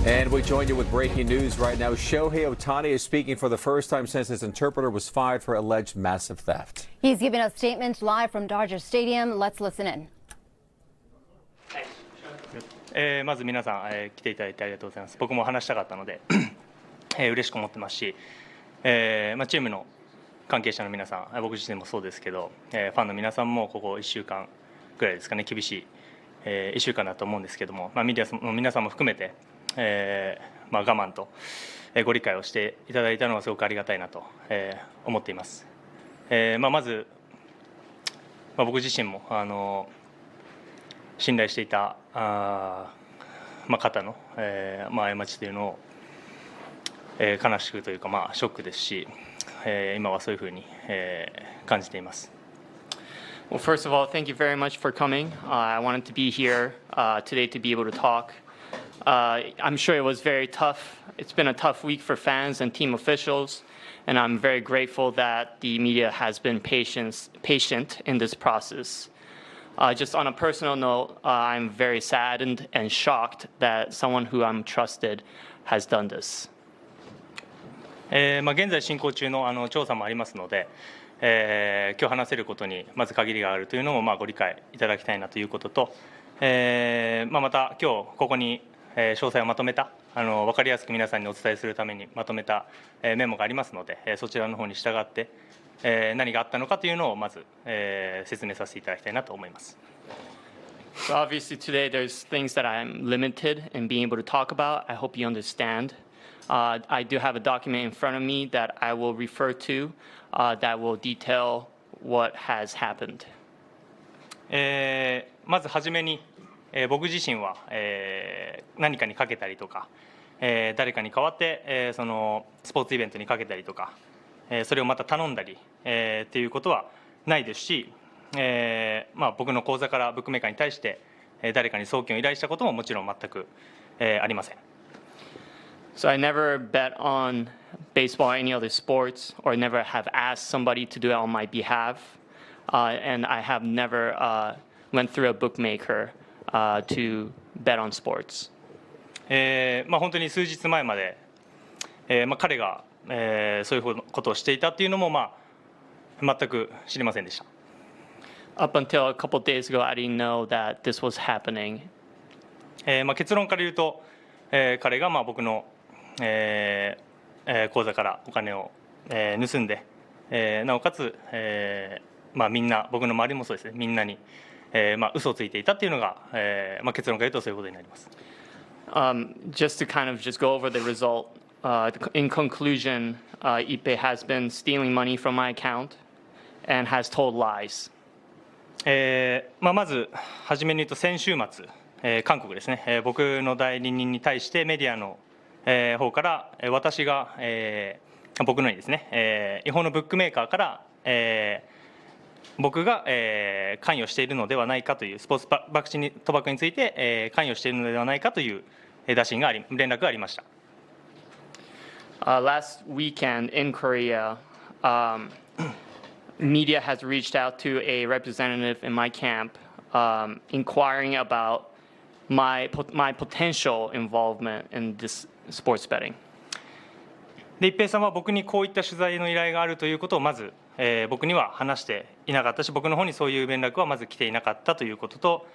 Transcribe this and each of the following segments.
And we join you with breaking news right now. Shohei Ohtani is speaking for the first time since his interpreter was fired for alleged massive theft. He's giving a statement live from Dodger Stadium. Let's listen in. まず皆さん、来ていただいてありがとうございます。僕も話したかったので嬉しく思ってますし、チームの関係者の皆さん、僕自身もそうですけど、ファンの皆さんもここ1週間ぐらいですかね、厳しい、1週間だと思うんですけども、メディアの皆さんも含めて、我慢とご理解をしていただいたのはすごくありがたいなと思っています。まず、僕自身も信頼していた方の過ちというのを悲しくというかショックですし、今はそういうふうに感じています。Well, first of all, thank you very much for coming. I wanted to be here today to be able to talk. I'm sure it was very tough. It's been a tough week for fans and team officials, and I'm very grateful that the media has been patient in this process. Just on a personal note, I'm very saddened and shocked that someone who I'm trusted has done this. 現在進行中の調査もありますので、今日話せることにまず限りがあるというのもご理解いただきたいなということと、また今日ここに詳細をまとめた分かりやすく皆さんにお伝えするためにまとめたメモがありますので、そちらの方に従って何があったのかというのをまず説明させていただきたいなと思います。So obviously today there's things that I'm limited in being able to talk about. I hope you understand. I do have a document in front of me that I will refer to that will detail what has happened. まずはじめに、僕自身は、何かにかけたりとか、誰かに代わって、そのスポーツイベントにかけたりとか、それをまた頼んだりっていうことはないですし、僕の口座からブックメーカーに対して誰かに送金を依頼したことももちろん全くありません。So I never bet on baseball or any other sports, or never have asked somebody to do it on my behalf, and I have never went through a bookmaker to bet on sports. 本当に数日前まで、彼がそういうことをしていたっていうのも全く知りませんでした。Up until a couple days ago, I didn't know that this was happening. 結論から言うと、彼が僕の、口座からお金を、盗んで、なおかつ、みんな僕の周りもそうですね、みんなに、嘘をついていたっていうのが、結論から言うとそういうことになります。Just to kind of just go over the result, in conclusion, Ippei has been stealing money from my account and has told lies. まず初めに言うと先週末、韓国ですね、僕の代理人に対してメディアの、方から私が、僕のにですね、違法のブックメーカーから、僕が、関与しているのではないかというスポーツ賭博について、関与しているのではないかという打診が連絡がありました。Last weekend in Korea, media has reached out to a representative in my camp, inquiring about my potential involvement in this sports betting. で一平さんは僕にこういった取材の依頼があるということをまず、僕には話していなかったし、僕の方にそういう連絡はまず来ていなかったということと、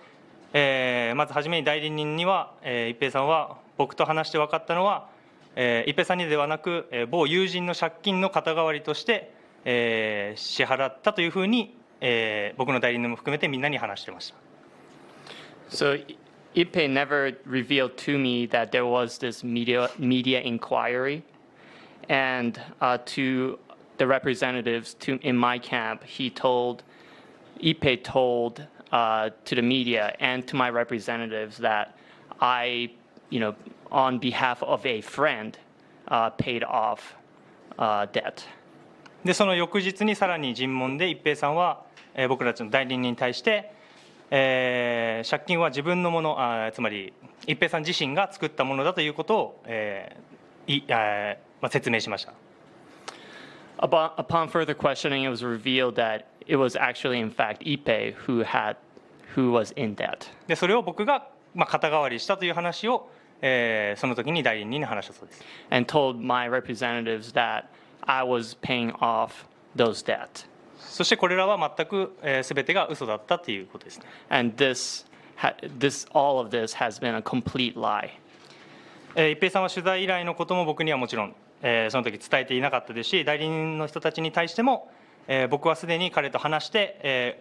まず初めに代理人には、一平さんは僕と話して分かったのは、一平さんにではなく、某友人の借金の肩代わりとして、支払ったというふうに、僕の代理人も含めてみんなに話してました。So Ippei never revealed to me that there was this media inquiry, and to the representatives in my camp, Ippei told to the media and to my representatives that I, on behalf of a friend, paid off debt. でその翌日にさらに尋問で一平さんは、僕たちの代理人に対して、借金は自分のもの、つまり一平さん自身が作ったものだということを、説明しました。Upon further questioning, it was revealed that it was actually, in fact, Ippei who was in debt. でそれを僕が肩代わりしたという話を、その時に代理人に話したそうです。and told my representatives that I was paying off those debt. そしてこれらは全く全てが嘘だったということですね。And all of this has been a complete lie. 一平さんは取材依頼のことも僕にはもちろん、その時伝えていなかったですし、代理人の人たちに対しても、僕はすでに彼と話して、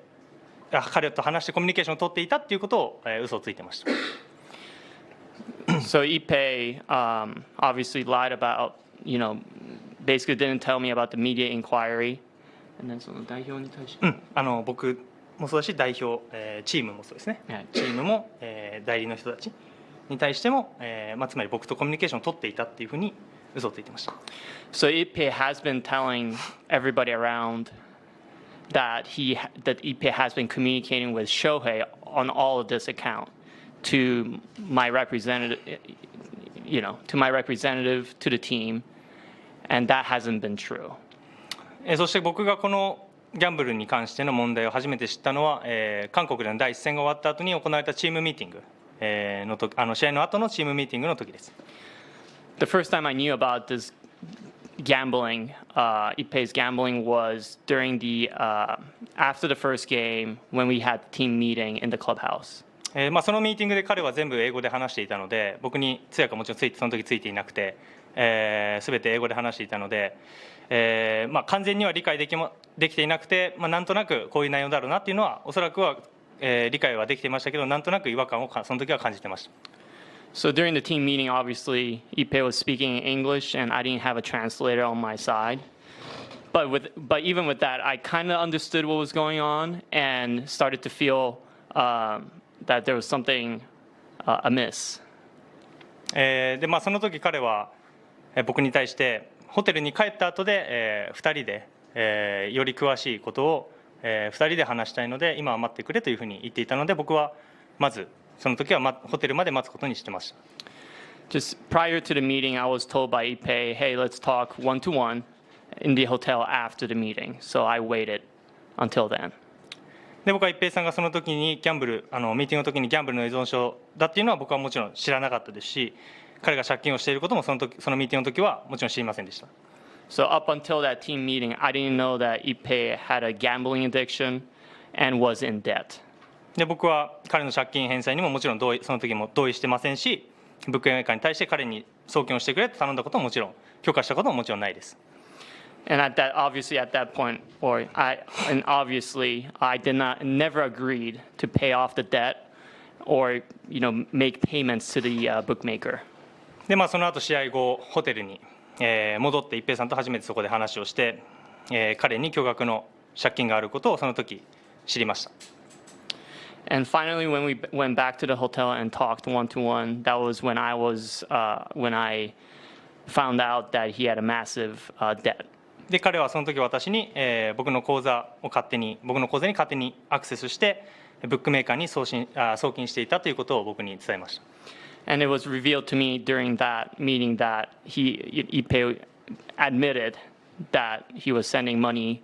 コミュニケーションを取っていたということを、嘘をついてました。So Ippei obviously lied about, basically didn't tell me about the media inquiry. And then その代表に対して、僕もそうだし、代表、チームもそうですね。チームも、代理の人たちに対しても、つまり僕とコミュニケーションを取っていたっていうふうに嘘をついてました。So Ippei has been telling everybody around that Ippei has been communicating with Shohei on all of this account to my representative, to the team, and that hasn't been true. そして僕がこのギャンブルに関しての問題を初めて知ったのは、韓国での第一戦が終わった後に行われたチームミーティング、試合の後のチームミーティングの時です。The first time I knew about this gambling, Ippei's gambling, was during after the first game when we had team meeting in the clubhouse. そのミーティングで彼は全部英語で話していたので、僕に通訳はもちろんその時ついていなくて、全て英語で話していたので、完全には理解できていなくて、なんとなくこういう内容だろうなっていうのはおそらくは、理解はできていましたけど、なんとなく違和感をその時は感じてました。So during the team meeting, obviously, Ippei was speaking in English, and I didn't have a translator on my side. But even with that, I kind of understood what was going on and started to feel that there was something amiss. でその時彼は僕に対してホテルに帰った後で、2人で、より詳しいことを、2人で話したいので今は待ってくれというふうに言っていたので、僕はまずその時はホテルまで待つことにしてました。Just prior to the meeting, I was told by Ippei, "Hey, let's talk one-to-one in the hotel after the meeting." So I waited until then. で僕は一平さんがその時にミーティングの時にギャンブルの依存症だっていうのは僕はもちろん知らなかったですし、彼が借金をしていることもそのミーティングの時はもちろん知りませんでした。So up until that team meeting, I didn't know that Ippei had a gambling addiction and was in debt. で僕は彼の借金返済にももちろんその時も同意してませんし、物件メーカーに対して彼に送金をしてくれと頼んだことももちろん許可したことももちろんないです。And obviously at that point, obviously I never agreed to pay off the debt or make payments to the bookmaker. でその後試合後ホテルに、戻って一平さんと初めてそこで話をして、彼に巨額の借金があることをその時知りました。And finally, when we went back to the hotel and talked one-to-one, that was when when I found out that he had a massive debt. で彼はその時私に、僕の口座に勝手にアクセスしてブックメーカーに送金していたということを僕に伝えました。And it was revealed to me during that meeting that Ippei admitted that he was sending money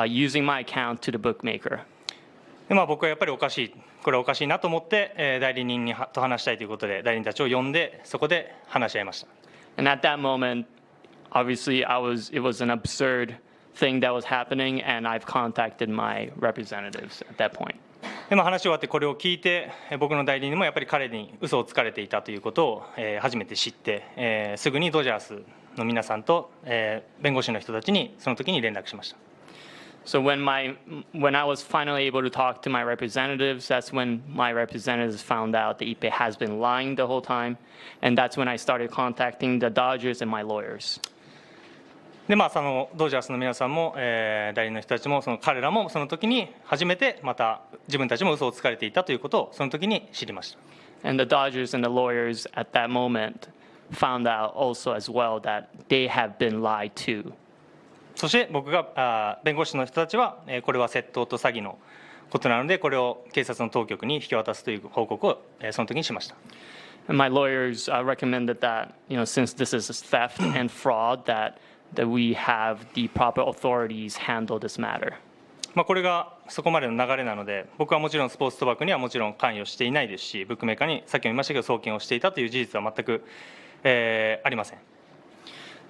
using my account to the bookmaker. で僕はやっぱりこれはおかしいなと思って、代理人と話したいということで代理人たちを呼んでそこで話し合いました。And at that moment, obviously, it was an absurd thing that was happening, and I've contacted my representatives at that point. で話し終わってこれを聞いて僕の代理人もやっぱり彼に嘘をつかれていたということを、初めて知って、すぐにドジャースの皆さんと、弁護士の人たちにその時に連絡しました。So when I was finally able to talk to my representatives, that's when my representatives found out that Ippei has been lying the whole time, and that's when I started contacting the Dodgers and my lawyers. でそのドジャースの皆さんも、代理の人たちも彼らもその時に初めてまた自分たちも嘘をつかれていたということをその時に知りました。And the Dodgers and the lawyers at that moment found out also as well that they have been lied to. そして僕が弁護士の人たちはこれは窃盗と詐欺のことなのでこれを警察の当局に引き渡すという報告をその時にしました。And my lawyers recommended that since this is theft and fraud that we have the proper authorities handle this matter. これがそこまでの流れなので、僕はもちろんスポーツ賭博にはもちろん関与していないですし、ブックメーカーにさっきも言いましたけど、送金をしていたという事実は全く、ありません。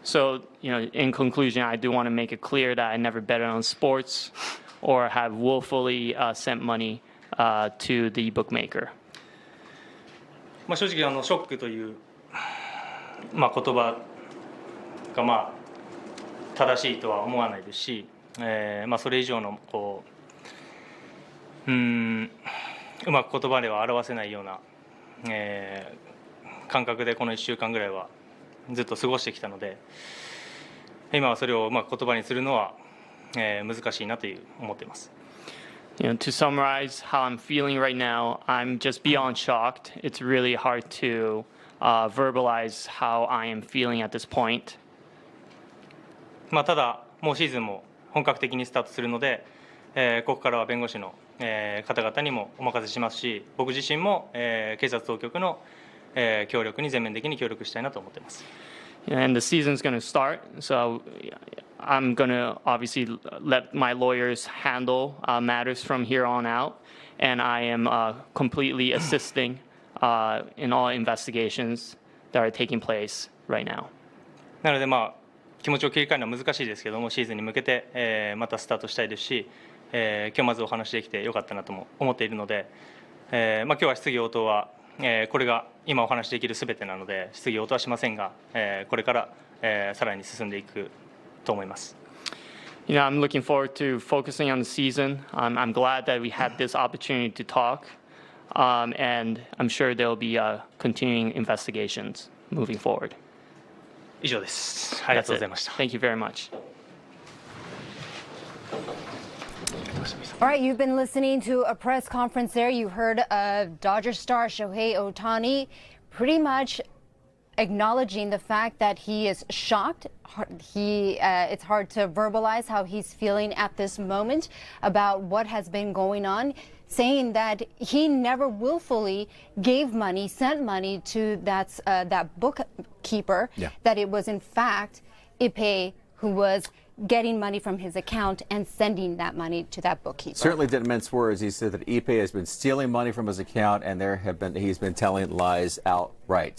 So, in conclusion, I do want to make it clear that I never bet on sports or have willfully sent money to the bookmaker. 正直ショックという、言葉が正しいとは思わないですし、それ以上のうまく言葉では表せないような、感覚でこの1週間ぐらいはずっと過ごしてきたので、今はそれをうまく言葉にするのは、難しいなと思っています。To summarize how I'm feeling right now, I'm just beyond shocked. It's really hard to verbalize how I am feeling at this point. ただ、もうシーズンも本格的にスタートするので、ここからは弁護士の、方々にもお任せしますし、僕自身も、警察当局の、協力に全面的に協力したいなと思っています。And the season's going to start, so I'm going to obviously let my lawyers handle matters from here on out, and I am completely assisting in all investigations that are taking place right now. なので気持ちを切り替えるのは難しいですけども、シーズンに向けて、またスタートしたいですし、今日まずお話できてよかったなとも思っているので、今日は質疑応答は、これが今お話できるすべてなので質疑応答はしませんが、これから、さらに進んでいくと思います。I'm looking forward to focusing on the season. I'm glad that we had this opportunity to talk, and I'm sure there will be continuing investigations moving forward. 以上です。ありがとうございました。Thank you very much. All right, you've been listening to a press conference there. You heard Dodger star Shohei Ohtani pretty much acknowledging the fact that he is shocked. It's hard to verbalize how he's feeling at this moment about what has been going on, saying that he never willfully gave money, sent money to that bookkeeper, that it was in fact Ippei who was getting money from his account and sending that money to that bookkeeper. Certainly didn't mince words. He said that Ippei has been stealing money from his account, and he's been telling lies outright.